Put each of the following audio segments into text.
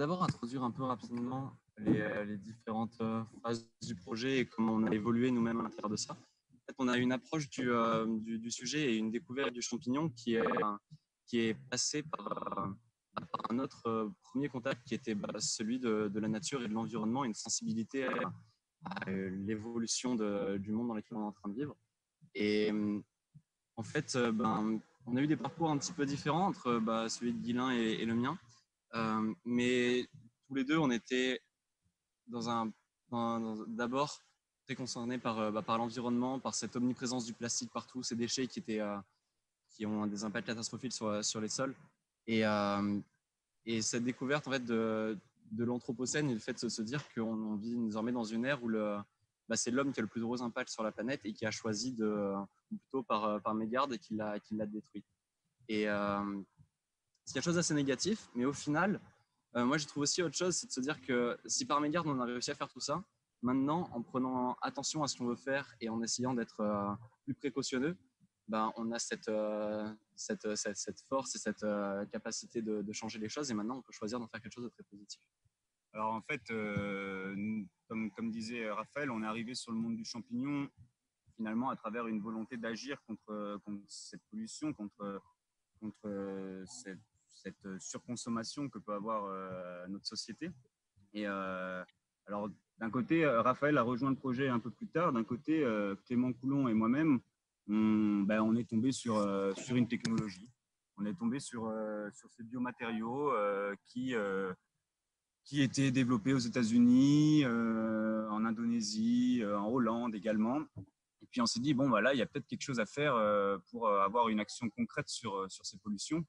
d'abord introduire un peu rapidement les différentes phases du projet et comment on a évolué nous-mêmes à l'intérieur de ça. En fait, on a une approche du sujet et une découverte du champignon qui est passée par un autre premier contact qui était celui de la nature et de l'environnement, une sensibilité à l'évolution du monde dans lequel on est en train de vivre. Et en fait, on a eu des parcours un petit peu différents entre celui de Guilain et le mien. Mais tous les deux, on était d'abord très concernés par l'environnement, par cette omniprésence du plastique partout, ces déchets qui ont des impacts catastrophiques sur les sols. Et cette découverte en fait, de l'anthropocène et le fait de se dire qu'on vit désormais dans une ère où c'est l'homme qui a le plus gros impact sur la planète et qui a choisi plutôt par mégarde et qui l'a détruit. Et c'est quelque chose d'assez négatif, mais au final, moi je trouve aussi autre chose, c'est de se dire que si par mégarde on a réussi à faire tout ça, maintenant en prenant attention à ce qu'on veut faire et en essayant d'être plus précautionneux, on a cette force et cette capacité de changer les choses, et maintenant on peut choisir d'en faire quelque chose de très positif. Alors en fait, comme disait Raphaël, on est arrivé sur le monde du champignon finalement à travers une volonté d'agir contre cette pollution, contre cette surconsommation que peut avoir notre société. Et alors d'un côté, Raphaël a rejoint le projet un peu plus tard. D'un côté, Clément Coulon et moi-même, on est tombé sur une technologie. On est tombé sur ces biomatériaux qui étaient développés aux États-Unis, en Indonésie, en Hollande également. Et puis on s'est dit, bon, voilà, il y a peut-être quelque chose à faire pour avoir une action concrète sur ces pollutions.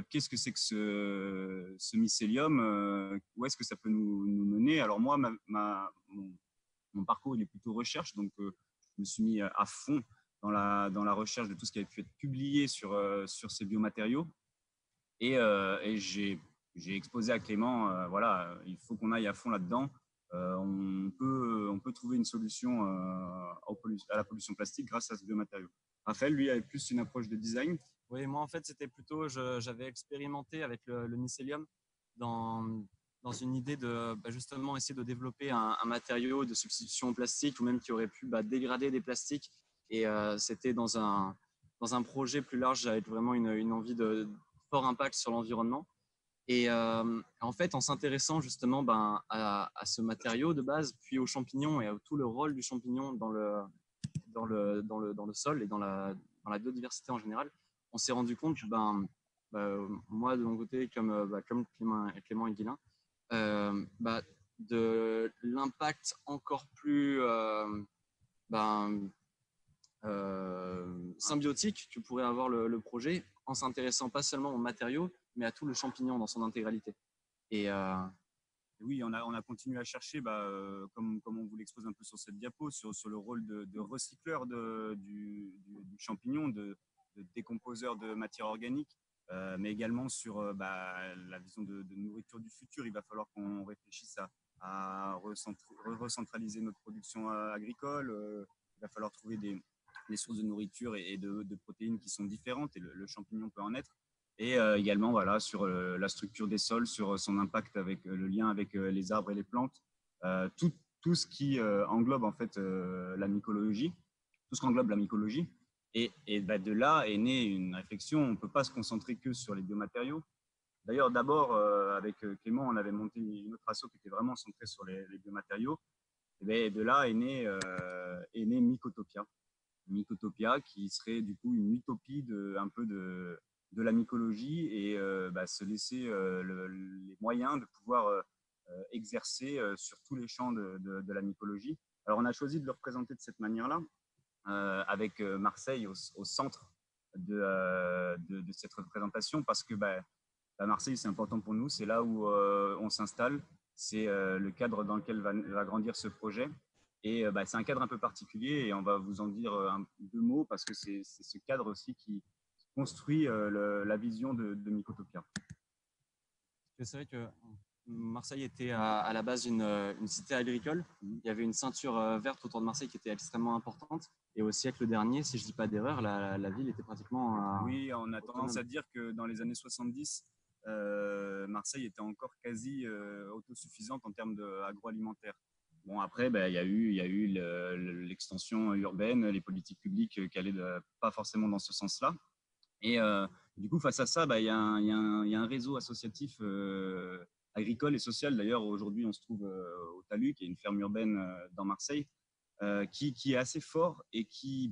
Qu'est-ce que c'est que ce mycélium, où est-ce que ça peut nous mener? Alors moi, mon parcours il est plutôt recherche, donc je me suis mis à fond dans la recherche de tout ce qui avait pu être publié sur ces biomatériaux. Et j'ai exposé à Clément, voilà, il faut qu'on aille à fond là-dedans. On peut trouver une solution à la pollution plastique grâce à ce biomatériau. Raphaël, lui, avait plus une approche de design. Oui, moi en fait, c'était plutôt, j'avais expérimenté avec le mycélium dans une idée de justement essayer de développer un matériau de substitution au plastique ou même qui aurait pu dégrader des plastiques. Et c'était dans un projet plus large avec vraiment une envie de fort impact sur l'environnement. Et en fait, en s'intéressant justement à ce matériau de base, puis aux champignons et à tout le rôle du champignon dans le sol et dans la biodiversité en général, on s'est rendu compte, moi de mon côté, comme Clément et Guilain, de l'impact encore plus symbiotique que pourrait avoir le projet en s'intéressant pas seulement aux matériaux, mais à tout le champignon dans son intégralité. Et oui, on a continué à chercher, comme on vous l'expose un peu sur cette diapo, sur le rôle de recycleur du champignon, de décomposeur de matière organique, mais également sur la vision de nourriture du futur. Il va falloir qu'on réfléchisse à recentraliser notre production agricole. Il va falloir trouver des sources de nourriture et de protéines qui sont différentes, et le champignon peut en être. Et également voilà, sur la structure des sols, sur son impact avec le lien avec les arbres et les plantes, tout ce qui englobe en fait la mycologie, tout ce qu'englobe la mycologie. Et de là est née une réflexion. On ne peut pas se concentrer que sur les biomatériaux. D'ailleurs, d'abord, avec Clément, on avait monté une autre asso qui était vraiment centrée sur les biomatériaux. Et de là est né Mycotopia. Mycotopia, qui serait du coup une utopie un peu de la mycologie, et se laisser les moyens de pouvoir exercer sur tous les champs de la mycologie. Alors on a choisi de le représenter de cette manière-là, avec Marseille au centre de cette représentation, parce que Marseille, c'est important pour nous, c'est là où on s'installe, c'est le cadre dans lequel va grandir ce projet. Et c'est un cadre un peu particulier, et on va vous en dire deux mots, parce que c'est ce cadre aussi qui construit la vision de Mycotopia. C'est vrai que Marseille était à la base une cité agricole. Il y avait une ceinture verte autour de Marseille qui était extrêmement importante. Et au siècle dernier, si je ne dis pas d'erreur, la ville était pratiquement… Oui, on a tendance à dire que dans les années 70, Marseille était encore quasi autosuffisante en termes agroalimentaire. Bon, après, ben, il y a eu l'extension urbaine, les politiques publiques qui allaient pas forcément dans ce sens-là. Et du coup, face à ça, bah, il y a un réseau associatif agricole et social. D'ailleurs, aujourd'hui, on se trouve au Talus, qui est une ferme urbaine dans Marseille, qui est assez fort et qui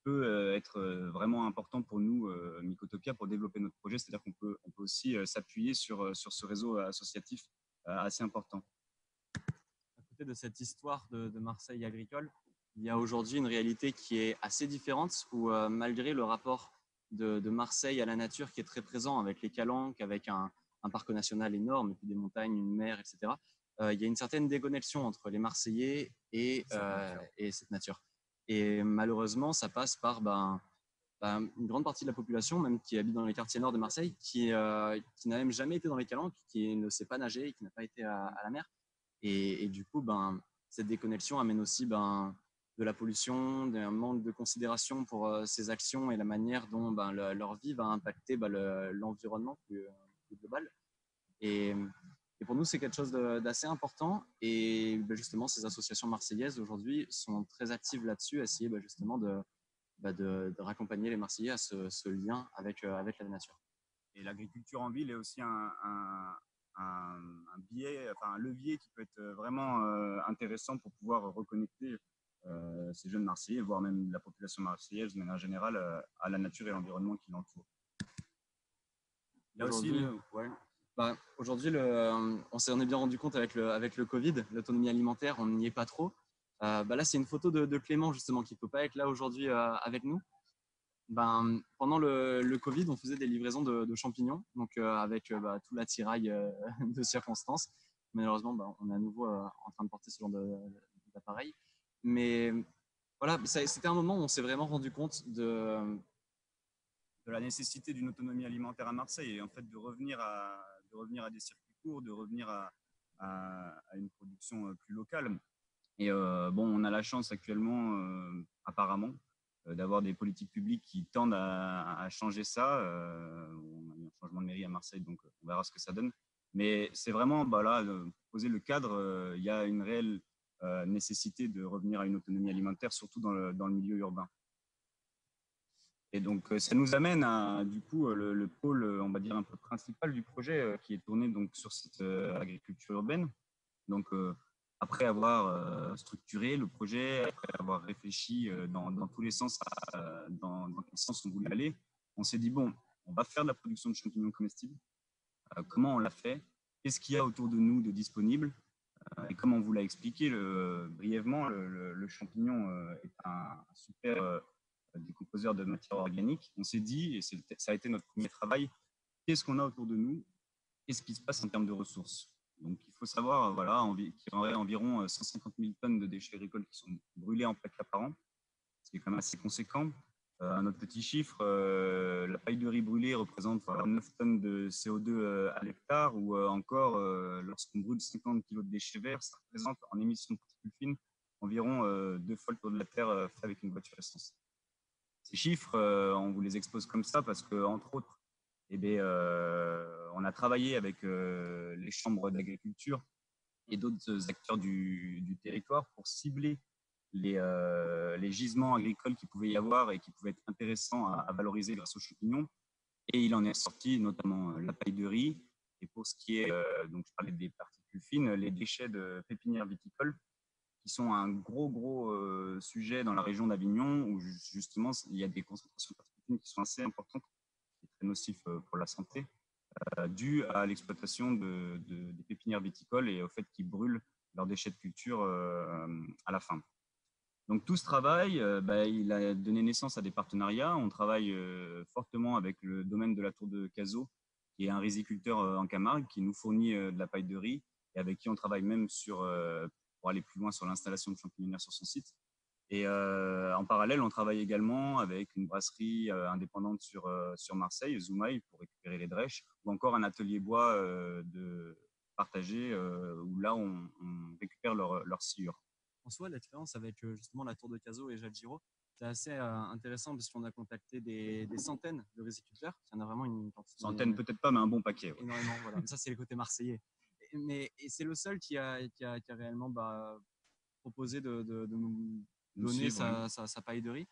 peut être vraiment important pour nous, Mycotopia, pour développer notre projet. C'est-à-dire on peut aussi s'appuyer sur ce réseau associatif assez important. À côté de cette histoire de Marseille agricole, il y a aujourd'hui une réalité qui est assez différente où malgré le rapport de Marseille à la nature qui est très présent avec les calanques, avec un parc national énorme, et puis des montagnes, une mer, etc., il y a une certaine déconnexion entre les Marseillais et cette nature. Et malheureusement, ça passe par une grande partie de la population, même qui habite dans les quartiers nord de Marseille, qui n'a même jamais été dans les calanques, qui ne sait pas nager et qui n'a pas été à la mer. Et du coup, cette déconnexion amène aussi de la pollution, un manque de considération pour ces actions et la manière dont leur vie va impacter l'environnement plus global. Et, et pour nous, c'est quelque chose d'assez important. Et justement, ces associations marseillaises aujourd'hui sont très actives là-dessus, à essayer justement de raccompagner les Marseillais à ce lien avec la nature. Et l'agriculture en ville est aussi biais, enfin, un levier qui peut être vraiment intéressant pour pouvoir reconnecter ces jeunes Marseillais, voire même la population marseillaise de manière générale, à la nature et l'environnement qui l'entoure. Il y a aussi, aujourd'hui, on s'en est bien rendu compte avec le Covid, l'autonomie alimentaire, on n'y est pas trop. Là, c'est une photo de Clément, justement, qui ne peut pas être là aujourd'hui avec nous. Pendant le Covid, on faisait des livraisons de champignons, donc avec tout l'attirail de circonstances. Malheureusement, on est à nouveau en train de porter ce genre d'appareil. Mais voilà, c'était un moment où on s'est vraiment rendu compte de la nécessité d'une autonomie alimentaire à Marseille et en fait de revenir à des circuits courts, de revenir à une production plus locale. Et on a la chance actuellement, apparemment, d'avoir des politiques publiques qui tendent à changer ça. On a eu un changement de mairie à Marseille, donc on verra ce que ça donne. Mais c'est vraiment poser le cadre. Il y a une réelle nécessité de revenir à une autonomie alimentaire, surtout dans le milieu urbain. Et donc, ça nous amène à, du coup, le pôle, on va dire, un peu principal du projet, qui est tourné donc, sur cette agriculture urbaine. Donc, après avoir structuré le projet, après avoir réfléchi dans tous les sens, dans quel sens on voulait aller, on s'est dit, bon, on va faire de la production de champignons comestibles. Comment on l'a fait? Qu'est-ce qu'il y a autour de nous de disponible? Et comme on vous l'a expliqué brièvement, le champignon est un super décomposeur de matière organique. On s'est dit, et ça a été notre premier travail, qu'est-ce qu'on a autour de nous? Qu'est-ce qui se passe en termes de ressources? Donc, il faut savoir qu'il y aurait environ 150 000 tonnes de déchets agricoles qui sont brûlés en plaques par an, ce qui est quand même assez conséquent. Un autre petit chiffre, la paille de riz brûlée représente 9 tonnes de CO2 à l'hectare, ou encore, lorsqu'on brûle 50 kg de déchets verts, ça représente en émissions de particules fines environ 2 fois le tour de la Terre fait avec une voiture essence. Ces chiffres, on vous les expose comme ça parce que, entre autres, on a travaillé avec les chambres d'agriculture et d'autres acteurs du territoire pour cibler les gisements agricoles qu'il pouvait y avoir et qui pouvaient être intéressants à valoriser grâce aux champignons. Et il en est sorti notamment la paille de riz. Et pour ce qui est, donc je parlais des particules fines, les déchets de pépinières viticoles, qui sont un gros sujet dans la région d'Avignon, où justement il y a des concentrations de particules fines qui sont assez importantes, qui est très nocif pour la santé, dû à l'exploitation des pépinières viticoles et au fait qu'ils brûlent leurs déchets de culture à la fin. Donc tout ce travail, il a donné naissance à des partenariats. On travaille fortement avec le domaine de la Tour de Cazaux, qui est un riziculteur en Camargue, qui nous fournit de la paille de riz et avec qui on travaille même pour aller plus loin sur l'installation de champignonnières sur son site. Et en parallèle, on travaille également avec une brasserie indépendante sur Marseille, Zoumaï, pour récupérer les drèches, ou encore un atelier bois partagé où là, on récupère leur sciure. En soi, l'expérience avec justement la Tour de Cazaux et Jacques Giraud, c'était assez intéressant parce qu'on a contacté des centaines de riziculteurs. Il y en a vraiment une quantité. Centaines, peut-être pas, mais un bon paquet. Ouais. Énormément, voilà. Ça, c'est le côté marseillais. Et c'est le seul qui a réellement proposé de nous donner sa paille de riz.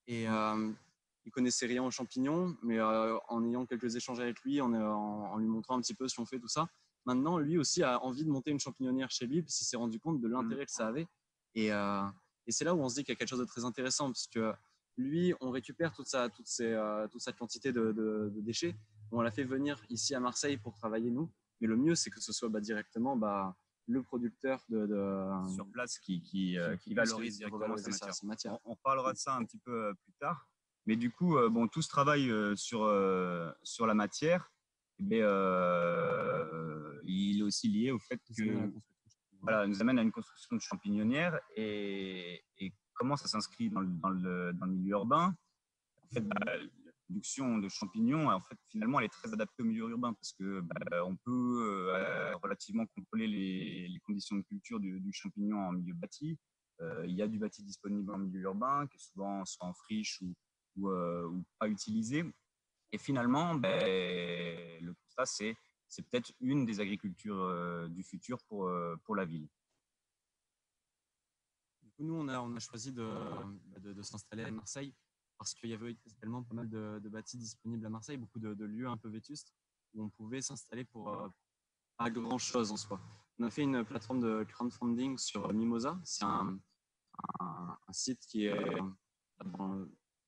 Et il connaissait rien aux champignons, mais en ayant quelques échanges avec lui, en lui montrant un petit peu ce qu'on fait, tout ça, maintenant, lui aussi a envie de monter une champignonnière chez lui, parce qu'il s'est rendu compte de l'intérêt que ça avait. Et c'est là où on se dit qu'il y a quelque chose de très intéressant, parce que lui, on récupère toute cette quantité de déchets. On l'a fait venir ici à Marseille pour travailler, nous. Mais le mieux, c'est que ce soit directement le producteur sur place qui valorise directement sa matière. On parlera de ça un petit peu plus tard. Mais du coup, bon, tout ce travail sur la matière, mais, il est aussi lié au fait que voilà, nous amène à une construction de champignonnière et comment ça s'inscrit dans le milieu urbain. En fait, la production de champignons, en fait, finalement, elle est très adaptée au milieu urbain parce que on peut relativement contrôler les conditions de culture du champignon en milieu bâti. Il y a du bâti disponible en milieu urbain, qui est souvent soit en friche ou pas utilisé. Et finalement, le constat, c'est peut-être une des agricultures du futur pour la ville. Du coup, nous, on a choisi de s'installer à Marseille parce qu'il y avait tellement pas mal de bâtis disponibles à Marseille, beaucoup de lieux un peu vétustes où on pouvait s'installer pour pas grand-chose en soi. On a fait une plateforme de crowdfunding sur Mimosa. C'est un site qui est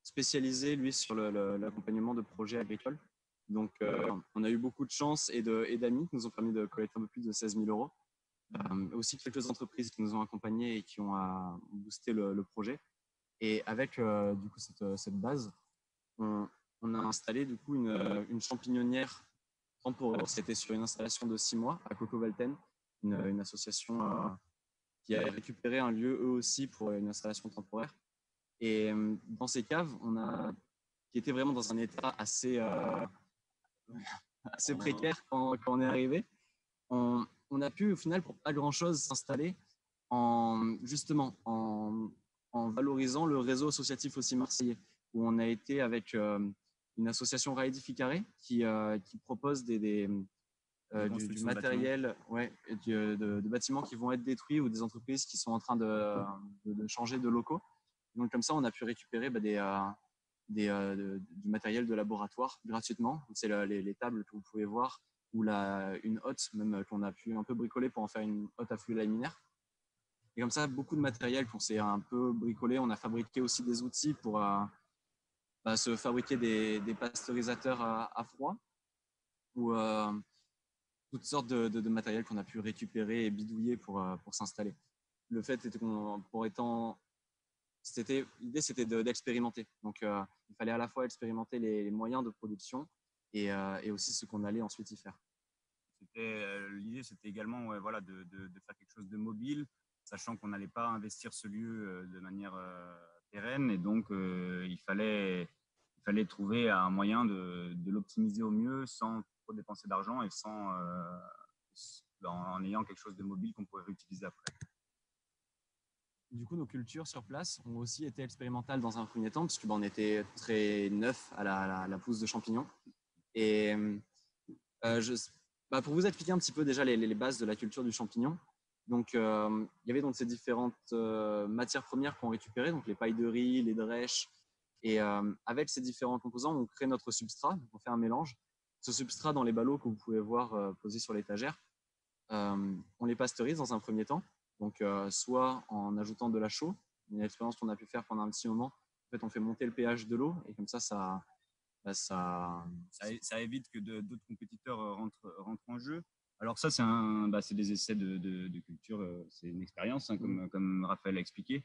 spécialisé, lui, sur l'accompagnement de projets agricoles. Donc, on a eu beaucoup de chance et d'amis qui nous ont permis de collecter un peu plus de 16 000 euros. Aussi quelques entreprises qui nous ont accompagnés et qui ont boosté le projet. Et avec du coup cette base, on a installé du coup une champignonnière temporaire. C'était sur une installation de 6 mois à Coco Valten, une association qui a récupéré un lieu eux aussi pour une installation temporaire. Et dans ces caves, qui étaient vraiment dans un état assez précaire quand on est arrivé, on a pu au final pour pas grand chose s'installer justement en valorisant le réseau associatif aussi marseillais, où on a été avec une association Raedificare qui propose du matériel de bâtiments qui vont être détruits ou des entreprises qui sont en train de changer de locaux. Donc comme ça, on a pu récupérer du matériel de laboratoire gratuitement. C'est les tables que vous pouvez voir ou une hotte même qu'on a pu un peu bricoler pour en faire une hotte à flux laminaire. Et comme ça, beaucoup de matériel qu'on s'est un peu bricolé. On a fabriqué aussi des outils pour se fabriquer des pasteurisateurs à froid ou toutes sortes de matériel qu'on a pu récupérer et bidouiller pour s'installer. Le fait était l'idée, c'était d'expérimenter. Donc, il fallait à la fois expérimenter les moyens de production et aussi ce qu'on allait ensuite y faire. L'idée, c'était également de faire quelque chose de mobile, sachant qu'on n'allait pas investir ce lieu de manière pérenne. Et donc, il fallait trouver un moyen de l'optimiser au mieux sans trop dépenser d'argent et en ayant quelque chose de mobile qu'on pourrait réutiliser après. Du coup, nos cultures sur place ont aussi été expérimentales dans un premier temps, parce qu'on était très neuf à la pousse de champignons. Et pour vous expliquer un petit peu déjà les bases de la culture du champignon, donc il y avait donc ces différentes matières premières qu'on récupérait, donc les pailles de riz, les drèches, et avec ces différents composants, on crée notre substrat, on fait un mélange. Ce substrat dans les ballots que vous pouvez voir posés sur l'étagère, on les pasteurise dans un premier temps. Donc, soit en ajoutant de la chaux, une expérience qu'on a pu faire pendant un petit moment. En fait, on fait monter le pH de l'eau et comme ça évite que d'autres compétiteurs rentrent en jeu. Alors ça, c'est des essais de culture, c'est une expérience, hein, comme Raphaël a expliqué.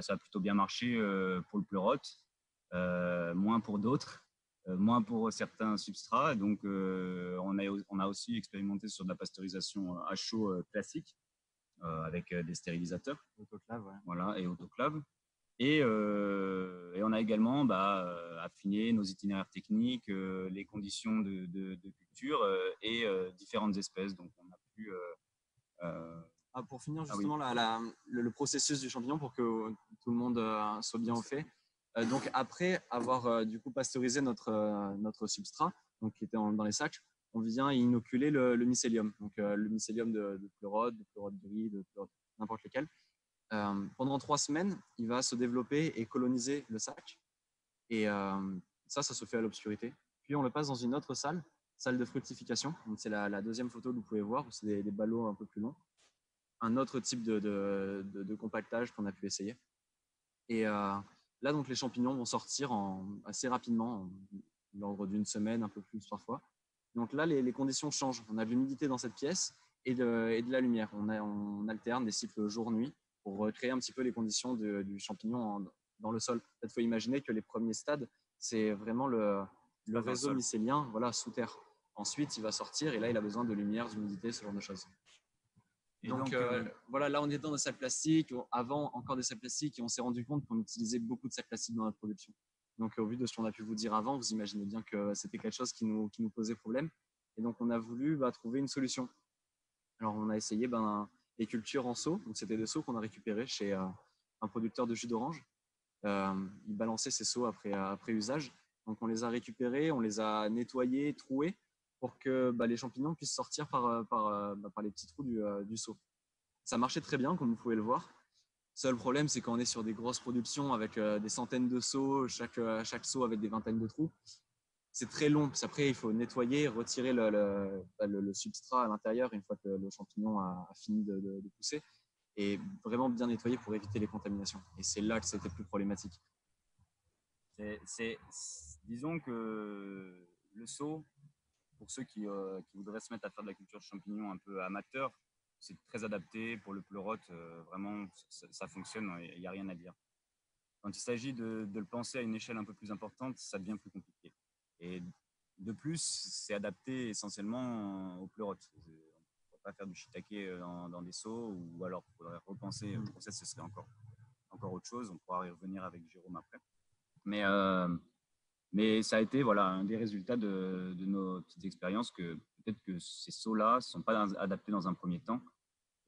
Ça a plutôt bien marché pour le pleurote, moins pour d'autres, moins pour certains substrats. Donc, on a aussi expérimenté sur de la pasteurisation à chaud classique. Avec des stérilisateurs. Autoclave, ouais. Voilà, et autoclave. Et on a également affiné nos itinéraires techniques, les conditions de culture et différentes espèces. Donc, on a pu... pour finir justement le processus du champignon pour que tout le monde soit bien au fait. Donc après avoir du coup pasteurisé notre substrat, donc qui était dans les sacs, on vient y inoculer le mycélium. Donc le mycélium de pleurode, gris, de pleurode, n'importe lequel. Pendant 3 semaines, il va se développer et coloniser le sac. Et ça se fait à l'obscurité. Puis on le passe dans une autre salle de fructification. C'est la deuxième photo que vous pouvez voir, c'est des ballots un peu plus longs. Un autre type de compactage qu'on a pu essayer. Et là, donc, les champignons vont sortir assez rapidement, l'ordre d'une semaine, un peu plus parfois. Donc là, les conditions changent. On a de l'humidité dans cette pièce et de la lumière. On alterne des cycles jour-nuit pour recréer un petit peu les conditions du champignon dans le sol. Il faut imaginer que les premiers stades, c'est vraiment le réseau mycélien, voilà, sous terre. Ensuite, il va sortir et là, il a besoin de lumière, d'humidité, ce genre de choses. Et donc, voilà, là, on est dans des sacs plastiques. Avant, encore des sacs plastiques. Et on s'est rendu compte qu'on utilisait beaucoup de sacs plastiques dans notre production. Donc, au vu de ce qu'on a pu vous dire avant, vous imaginez bien que c'était quelque chose qui nous posait problème. Et donc, on a voulu trouver une solution. Alors, on a essayé les cultures en seaux. Donc, c'était des seaux qu'on a récupérés chez un producteur de jus d'orange. Il balançait ces seaux après usage. Donc, on les a récupérés, on les a nettoyés, troués pour que les champignons puissent sortir par les petits trous du seau. Ça marchait très bien, comme vous pouvez le voir. Seul problème, c'est quand on est sur des grosses productions avec des centaines de seaux, chaque seau avec des vingtaines de trous, c'est très long. Puis après, il faut nettoyer, retirer le substrat à l'intérieur une fois que le champignon a fini de pousser et vraiment bien nettoyer pour éviter les contaminations. Et c'est là que c'était plus problématique. Disons que le seau, pour ceux qui voudraient se mettre à faire de la culture de champignons un peu amateur, c'est très adapté pour le pleurote. Vraiment, ça fonctionne, il n'y a rien à dire. Quand il s'agit de le penser à une échelle un peu plus importante, ça devient plus compliqué. Et de plus, c'est adapté essentiellement au pleurote. On ne peut pas faire du shiitake dans des seaux, ou alors il faudrait repenser le process, ce serait encore autre chose. On pourra y revenir avec Jérôme après. Mais ça a été un des résultats de nos petites expériences, que peut-être que ces seaux-là ne sont pas adaptés dans un premier temps.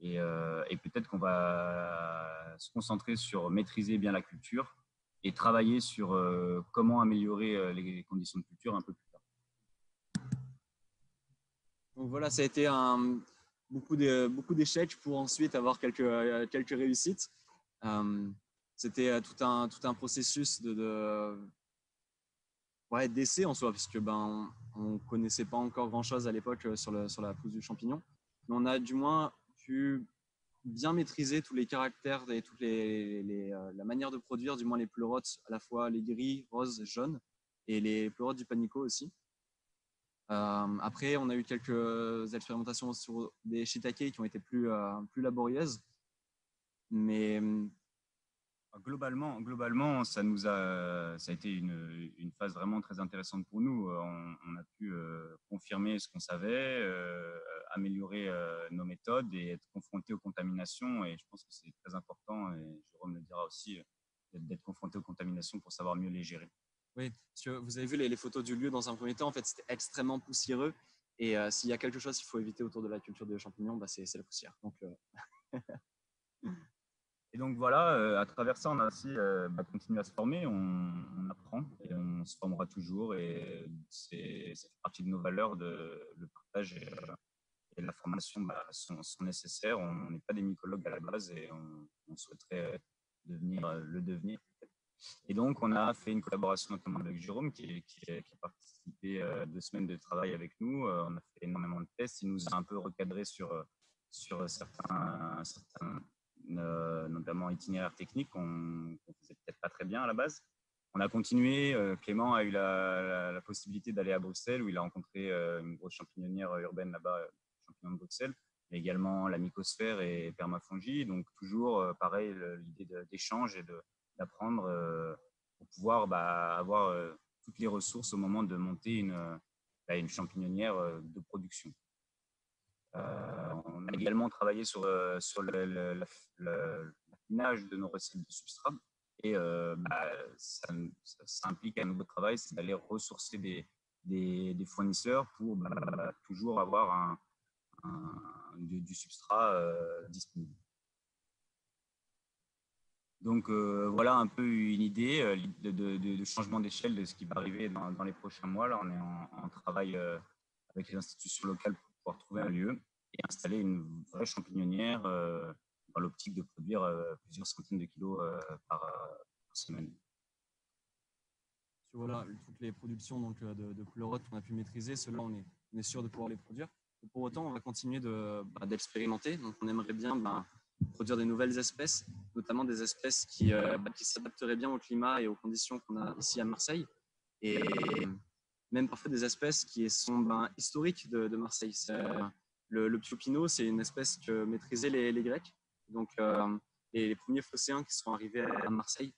Et peut-être qu'on va se concentrer sur maîtriser bien la culture et travailler sur comment améliorer les conditions de culture un peu plus tard. Donc voilà, ça a été beaucoup d'échecs pour ensuite avoir quelques réussites. C'était tout un processus d'essai en soi, puisque on ne connaissait pas encore grand-chose à l'époque sur la pousse du champignon. Mais on a du moins pu bien maîtriser tous les caractères et la manière de produire, du moins les pleurotes, à la fois les gris, roses, jaunes, et les pleurotes du panico aussi. Après, on a eu quelques expérimentations sur des shiitake qui ont été plus laborieuses. Mais globalement, ça a été une phase vraiment très intéressante pour nous. On a pu confirmer ce qu'on savait, améliorer nos méthodes et être confronté aux contaminations. Et je pense que c'est très important, et Jérôme le dira aussi, d'être confronté aux contaminations pour savoir mieux les gérer. Oui, parce que vous avez vu les photos du lieu dans un premier temps, en fait, c'était extrêmement poussiéreux. Et s'il y a quelque chose qu'il faut éviter autour de la culture des champignons, c'est la poussière. Donc, Et donc voilà, à travers ça, on a aussi continué à se former, on apprend et on se formera toujours. Et ça fait partie de nos valeurs, le partage et la formation sont nécessaires. On n'est pas des mycologues à la base et on souhaiterait le devenir. Et donc, on a fait une collaboration notamment avec Jérôme qui a participé 2 semaines de travail avec nous. On a fait énormément de tests. Il nous a un peu recadré sur certains notamment itinéraires techniques qu'on ne faisait peut-être pas très bien à la base. On a continué. Clément a eu la possibilité d'aller à Bruxelles, où il a rencontré une grosse champignonnière urbaine là-bas, champignon de Bruxelles, mais également la mycosphère et permafongie. Donc toujours pareil, l'idée d'échange et d'apprendre pour pouvoir avoir toutes les ressources au moment de monter une champignonnière de production. On a également travaillé sur l'affinage de nos recettes de substrat. Et ça implique un nouveau travail, c'est d'aller ressourcer des fournisseurs pour toujours avoir du substrat disponible. Donc voilà un peu une idée de changement d'échelle de ce qui va arriver dans les prochains mois. Là, on est en travail avec les institutions locales pour pouvoir trouver un lieu et installer une vraie champignonnière dans l'optique de produire plusieurs centaines de kilos par semaine. Voilà, toutes les productions donc, de pleurotes qu'on a pu maîtriser, ceux-là, on est sûr de pouvoir les produire. Et pour autant, on va continuer d'expérimenter. Donc, on aimerait bien produire des nouvelles espèces, notamment des espèces qui s'adapteraient bien au climat et aux conditions qu'on a ici à Marseille. Et même parfois des espèces qui sont historiques de Marseille. Le Pio Pinot, c'est une espèce que maîtrisaient les Grecs. Donc, les premiers phocéens qui sont arrivés à Marseille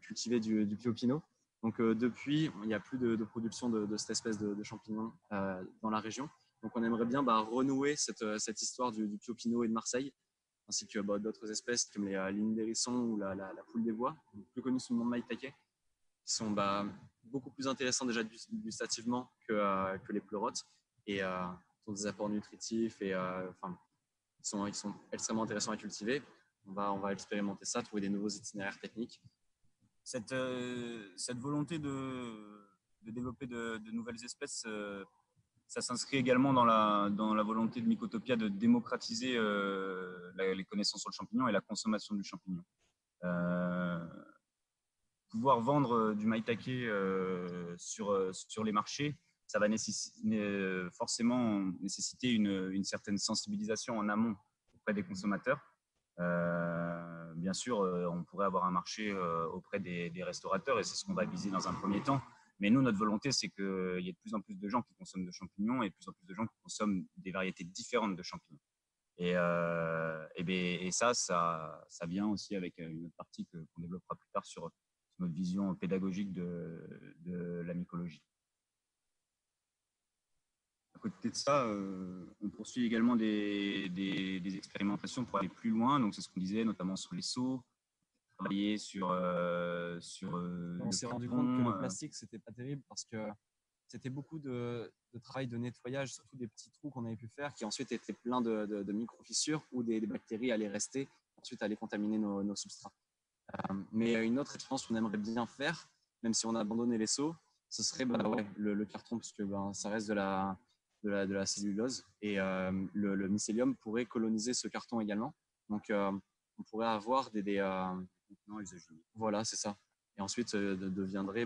cultivaient du Pio Pinot. Donc, depuis, il n'y a plus de production de cette espèce de champignon dans la région. Donc, on aimerait bien renouer cette histoire du Pio Pinot et de Marseille, ainsi que d'autres espèces comme les lignes d'hérisson ou la poule des bois, plus connue sous le nom de maïtaké, qui sont beaucoup plus intéressants déjà gustativement que les pleurotes et ont des apports nutritifs et ils sont extrêmement intéressants à cultiver. On va expérimenter ça, trouver des nouveaux itinéraires techniques. Cette volonté de développer de nouvelles espèces, ça s'inscrit également dans la volonté de Mycotopia de démocratiser les connaissances sur le champignon et la consommation du champignon. Pouvoir vendre du maïtaké sur les marchés, ça va forcément nécessiter une certaine sensibilisation en amont auprès des consommateurs. Bien sûr, on pourrait avoir un marché auprès des restaurateurs et c'est ce qu'on va viser dans un premier temps. Mais nous, notre volonté, c'est qu'il y ait de plus en plus de gens qui consomment de champignons et de plus en plus de gens qui consomment des variétés différentes de champignons. Et ça vient aussi avec une autre partie qu'on développera plus tard sur notre vision pédagogique de la mycologie. À côté de ça, on poursuit également des expérimentations pour aller plus loin. Donc, c'est ce qu'on disait, notamment sur les seaux, travailler sur on s'est rendu compte que le plastique, c'était pas terrible parce que c'était beaucoup de travail de nettoyage, surtout des petits trous qu'on avait pu faire qui ensuite étaient pleins de micro-fissures où des bactéries allaient rester, ensuite allaient contaminer nos substrats. Mais une autre expérience qu'on aimerait bien faire, même si on a abandonné les seaux, ce serait le carton, parce que ça reste de la cellulose et le mycélium pourrait coloniser ce carton également. Donc, on pourrait avoir non, usagés. Voilà, c'est ça. Et ensuite, deviendrait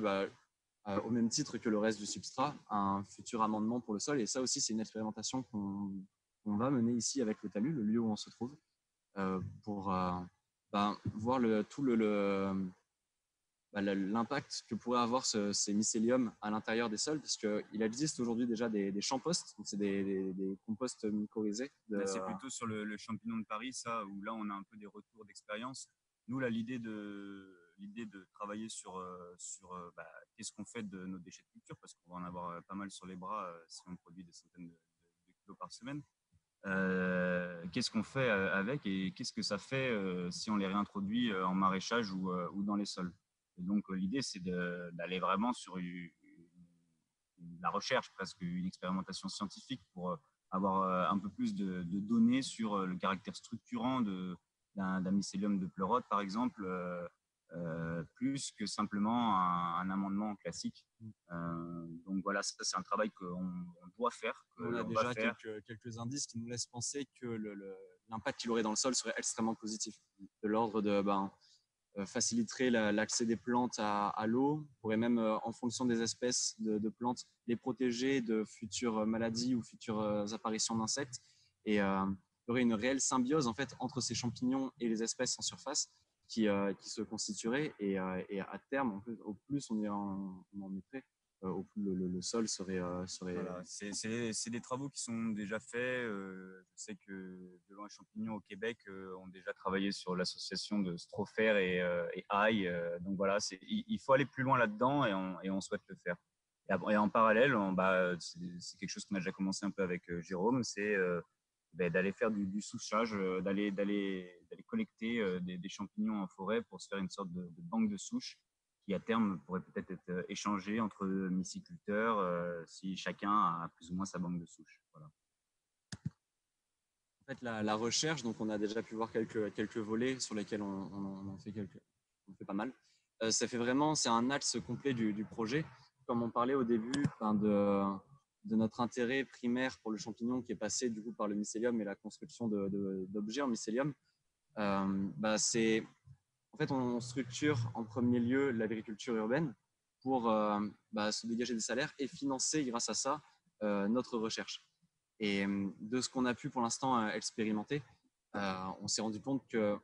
au même titre que le reste du substrat, un futur amendement pour le sol. Et ça aussi, c'est une expérimentation qu'on va mener ici avec le talus, le lieu où on se trouve, pour voir l'impact que pourrait avoir ces mycéliums à l'intérieur des sols, parce qu'il existe aujourd'hui déjà des champs-postes, donc c'est des composts mycorhizés. C'est plutôt sur le champignon de Paris, ça, où là on a un peu des retours d'expérience. Nous, là, l'idée de travailler sur qu'est-ce qu'on fait de nos déchets de culture, parce qu'on va en avoir pas mal sur les bras si on produit des centaines de kilos par semaine. Qu'est-ce qu'on fait avec et qu'est-ce que ça fait si on les réintroduit en maraîchage ou dans les sols. Et donc l'idée, c'est d'aller vraiment sur la recherche, presque une expérimentation scientifique pour avoir un peu plus de données sur le caractère structurant d'un mycélium de pleurote, par exemple, plus que simplement un amendement classique. Donc voilà, ça c'est un travail qu'on doit faire. On a déjà quelques indices qui nous laissent penser que l'impact qu'il aurait dans le sol serait extrêmement positif, de l'ordre de faciliterait l'accès des plantes à l'eau, pourrait même, en fonction des espèces de plantes, les protéger de futures maladies ou futures apparitions d'insectes. Et il y aurait une réelle symbiose en fait, entre ces champignons et les espèces en surface qui se constituerait. Et à terme, au plus on en mettrait, au plus le sol serait… Voilà, c'est des travaux qui sont déjà faits. Je sais que Delon et Champignon au Québec ont déjà travaillé sur l'association de Strophère et Ail. Donc voilà, il faut aller plus loin là-dedans et on souhaite le faire. Et en parallèle, c'est quelque chose qu'on a déjà commencé un peu avec Jérôme, c'est d'aller faire du souchage, d'aller collecter des champignons en forêt pour se faire une sorte de banque de souches qui à terme pourrait peut-être être échangé entre myciculteurs si chacun a plus ou moins sa banque de souches. Voilà. fait, la recherche, donc on a déjà pu voir quelques volets sur lesquels on fait pas mal. Ça fait vraiment, c'est un axe complet du projet. Comme on parlait au début, de notre intérêt primaire pour le champignon qui est passé du coup par le mycélium et la construction d'objets en mycélium, c'est en fait on structure en premier lieu l'agriculture urbaine pour se dégager des salaires et financer grâce à ça notre recherche. Et de ce qu'on a pu pour l'instant expérimenter, on s'est rendu compte que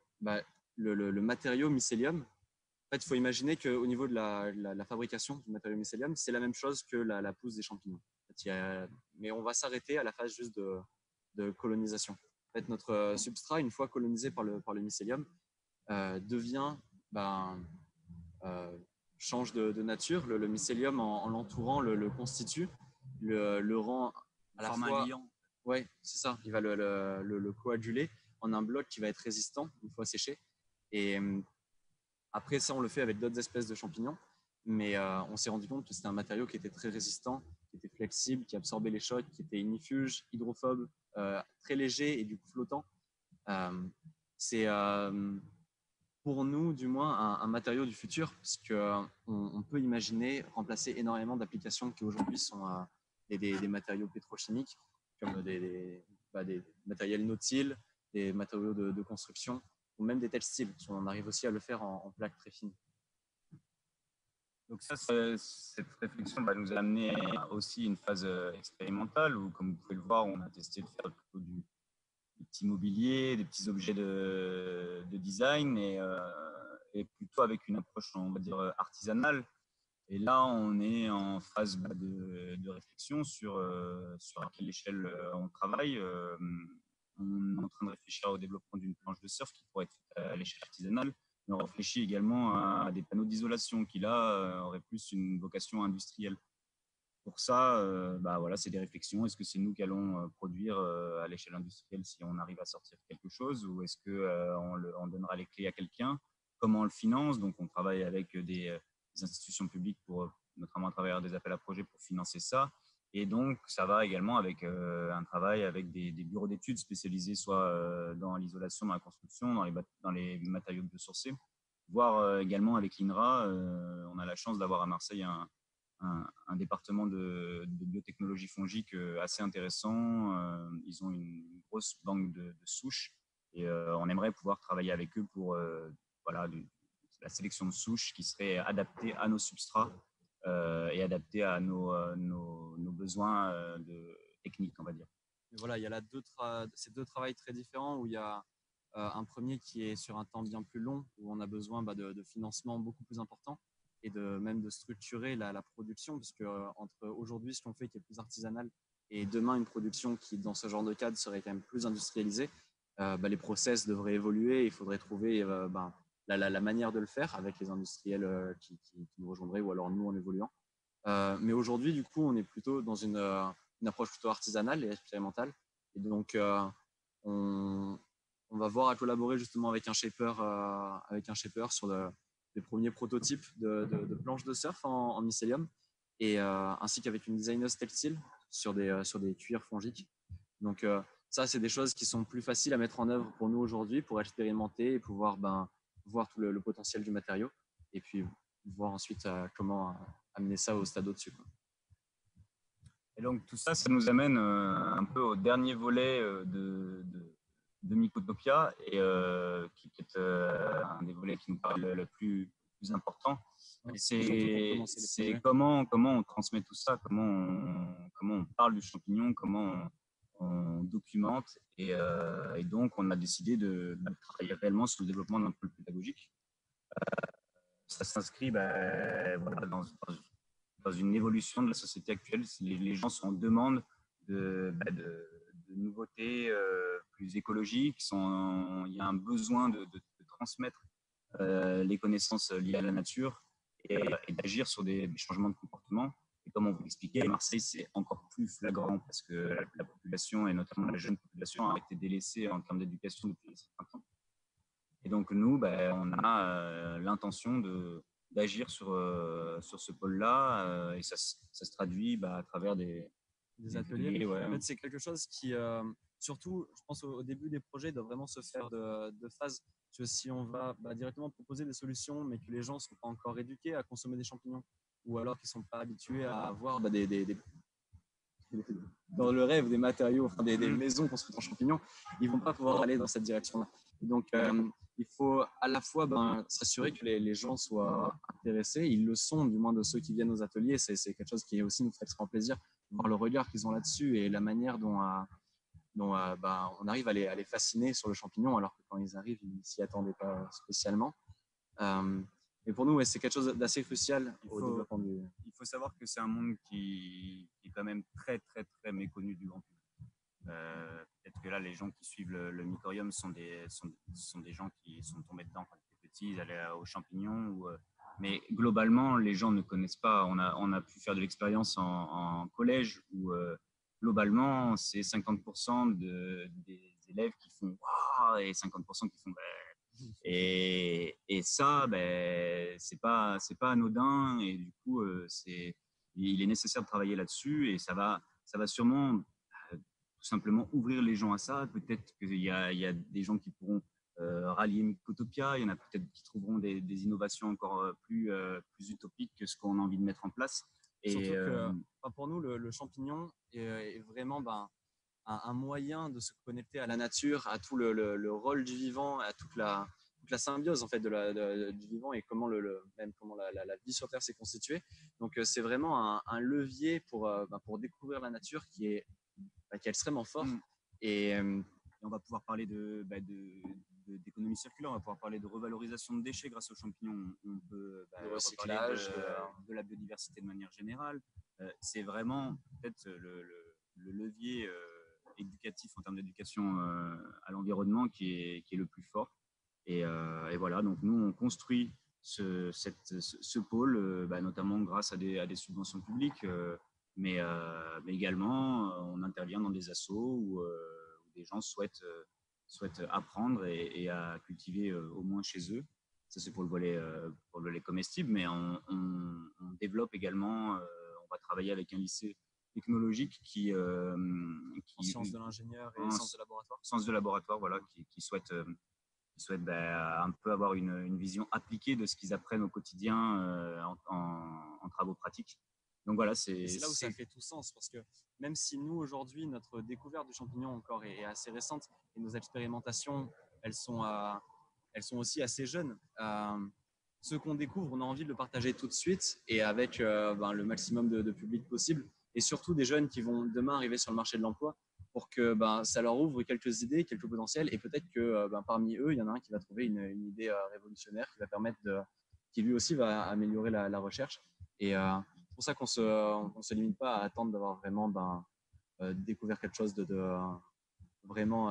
le matériau mycélium, en fait, il faut imaginer qu'au niveau de la fabrication du matériau mycélium, c'est la même chose que la pousse des champignons. En fait, mais on va s'arrêter à la phase juste de colonisation. En fait, notre substrat, une fois colonisé par le mycélium, devient euh, change de nature. Le mycélium, en l'entourant, le constitue, le rend à la fois. Liant. Ouais, c'est ça. Il va le coaguler en un bloc qui va être résistant une fois séché. Et après, ça, on le fait avec d'autres espèces de champignons. Mais on s'est rendu compte que c'était un matériau qui était très résistant, qui était flexible, qui absorbait les chocs, qui était ignifuge, hydrophobe, très léger et du coup flottant. C'est pour nous, du moins, un matériau du futur, parce on peut imaginer remplacer énormément d'applications qui aujourd'hui sont des matériaux pétrochimiques, comme des matériels nautiles, des matériaux de construction, ou même des textiles. On arrive aussi à le faire en plaques très fines. Donc ça, cette réflexion nous a amené aussi une phase expérimentale où, comme vous pouvez le voir, on a testé de faire plutôt du petit mobilier, des petits objets de design et plutôt avec une approche, on va dire, artisanale. Et là, on est en phase de réflexion sur à quelle échelle on travaille. On est en train de réfléchir au développement d'une planche de surf qui pourrait être faite à l'échelle artisanale. Mais on réfléchit également à des panneaux d'isolation qui, là, auraient plus une vocation industrielle. Pour ça, voilà, c'est des réflexions. Est-ce que c'est nous qui allons produire à l'échelle industrielle si on arrive à sortir quelque chose, ou est-ce qu'on donnera les clés à quelqu'un? Comment on le finance? Donc, on travaille avec des institutions publiques pour, notamment à travers des appels à projets pour financer ça. Et donc, ça va également avec un travail avec des bureaux d'études spécialisés soit dans l'isolation, dans la construction, dans les matériaux biosourcés, voire également avec l'INRA. On a la chance d'avoir à Marseille un département de biotechnologie fongique assez intéressant. Ils ont une grosse banque de souches et on aimerait pouvoir travailler avec eux pour la sélection de souches qui serait adaptée à nos substrats et adaptée à nos besoins techniques, on va dire. Et voilà, il y a ces deux travails très différents où il y a un premier qui est sur un temps bien plus long, où on a besoin de financement beaucoup plus important et même de structurer la production, puisque entre aujourd'hui, ce qu'on fait qui est plus artisanal et demain, une production qui, dans ce genre de cadre, serait quand même plus industrialisée, les process devraient évoluer. Il faudrait trouver la manière de le faire avec les industriels qui nous rejoindraient ou alors nous en évoluant. Mais aujourd'hui, du coup, on est plutôt dans une approche plutôt artisanale et expérimentale. Et donc, on va voir à collaborer justement avec un shaper sur les premiers prototypes de planches de surf en mycélium, et ainsi qu'avec une designeuse textile sur des cuirs fongiques. Donc, ça, c'est des choses qui sont plus faciles à mettre en œuvre pour nous aujourd'hui, pour expérimenter et pouvoir voir tout le potentiel du matériau, et puis voir ensuite comment amener ça au stade au-dessus. Et donc tout ça, ça nous amène un peu au dernier volet de Mycotopia, et qui est peut-être un des volets qui nous paraît le plus important. C'est comment on transmet tout ça, comment on parle du champignon, comment on documente. Et donc, on a décidé de travailler réellement sur le développement d'un pôle pédagogique. Ça s'inscrit dans une évolution de la société actuelle. Les gens sont en demande de nouveautés plus écologiques. Il y a un besoin de transmettre les connaissances liées à la nature et d'agir sur des changements de comportement. Et comme on vous l'expliquait, à Marseille, c'est encore plus flagrant parce que la population, et notamment la jeune population, a été délaissée en termes d'éducation depuis un certain temps. Et donc, nous, on a l'intention d'agir sur ce pôle-là, et ça se traduit à travers des ateliers. Ouais. En fait, c'est quelque chose surtout, je pense au début des projets, doit vraiment se faire de phase. Parce que si on va directement proposer des solutions, mais que les gens ne sont pas encore éduqués à consommer des champignons, ou alors qu'ils ne sont pas habitués à avoir dans le rêve des matériaux, enfin des maisons construites en champignons, ils ne vont pas pouvoir aller dans cette direction-là. Donc, il faut à la fois s'assurer que les gens soient intéressés. Ils le sont, du moins de ceux qui viennent aux ateliers. C'est quelque chose qui aussi nous fait extrêmement plaisir, voir le regard qu'ils ont là-dessus et la manière dont on arrive à les fasciner sur le champignon, alors que quand ils arrivent, ils ne s'y attendaient pas spécialement. Mais pour nous, c'est quelque chose d'assez crucial au développement du... Il faut savoir que c'est un monde qui est quand même très, très, très méconnu du grand public. Peut-être que là, les gens qui suivent le mycorium sont des gens qui sont tombés dedans quand ils étaient petits, ils allaient aux champignons. Mais globalement, les gens ne connaissent pas. On a pu faire de l'expérience en collège où globalement, c'est 50% des élèves qui font waouh et 50% qui font et ça, c'est pas anodin et du coup, il est nécessaire de travailler là-dessus et ça va sûrement tout simplement ouvrir les gens à ça. Peut-être qu'il y a des gens qui pourront rallier Mycotopia, il y en a peut-être qui trouveront des innovations encore plus utopiques que ce qu'on a envie de mettre en place. Surtout que pour nous, le champignon est vraiment un moyen de se connecter à la nature, à tout le rôle du vivant, à toute la symbiose en fait du vivant et comment même comment la vie sur Terre s'est constituée. Donc c'est vraiment un levier pour découvrir la nature qui est extrêmement fort. Et on va pouvoir parler d'économie circulaire, on va pouvoir parler de revalorisation de déchets grâce aux champignons. On peut de recyclage, de la biodiversité de manière générale. C'est vraiment peut-être le levier éducatif en termes d'éducation à l'environnement qui est le plus fort. Et voilà, donc nous, on construit ce pôle, notamment grâce à des subventions publiques, mais également, on intervient dans des assos où des gens souhaitent apprendre et à cultiver au moins chez eux. Ça, c'est pour le volet comestible, mais on développe également, on va travailler avec un lycée technologique qui en sciences de l'ingénieur et sciences de laboratoire. Sciences de laboratoire, voilà, qui souhaitent un peu avoir une vision appliquée de ce qu'ils apprennent au quotidien en travaux pratiques. Donc voilà, c'est là où ça fait tout sens, parce que même si nous, aujourd'hui, notre découverte du champignon encore est assez récente, et nos expérimentations, elles sont aussi assez jeunes, ce qu'on découvre, on a envie de le partager tout de suite, et avec le maximum de public possible, et surtout des jeunes qui vont demain arriver sur le marché de l'emploi, pour que ça leur ouvre quelques idées, quelques potentiels, et peut-être que parmi eux, il y en a un qui va trouver une idée révolutionnaire qui va permettre qui lui aussi va améliorer la recherche. Et c'est pour ça qu'on se limite pas à attendre d'avoir vraiment découvert quelque chose de vraiment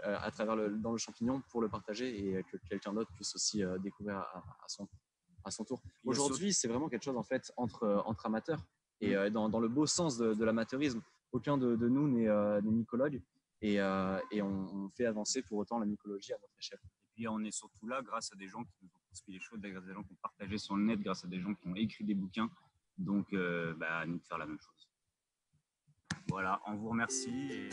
à travers dans le champignon pour le partager et que quelqu'un d'autre puisse aussi découvrir à son tour. Aujourd'hui, c'est vraiment quelque chose en fait entre amateurs et dans le beau sens de l'amateurisme. Aucun de nous n'est mycologue et on fait avancer pour autant la mycologie à notre échelle. Et puis on est surtout là grâce à des gens qui nous ont transmis les choses, grâce à des gens qui ont partagé sur le net, grâce à des gens qui ont écrit des bouquins. Donc à nous de faire la même chose. Voilà, on vous remercie.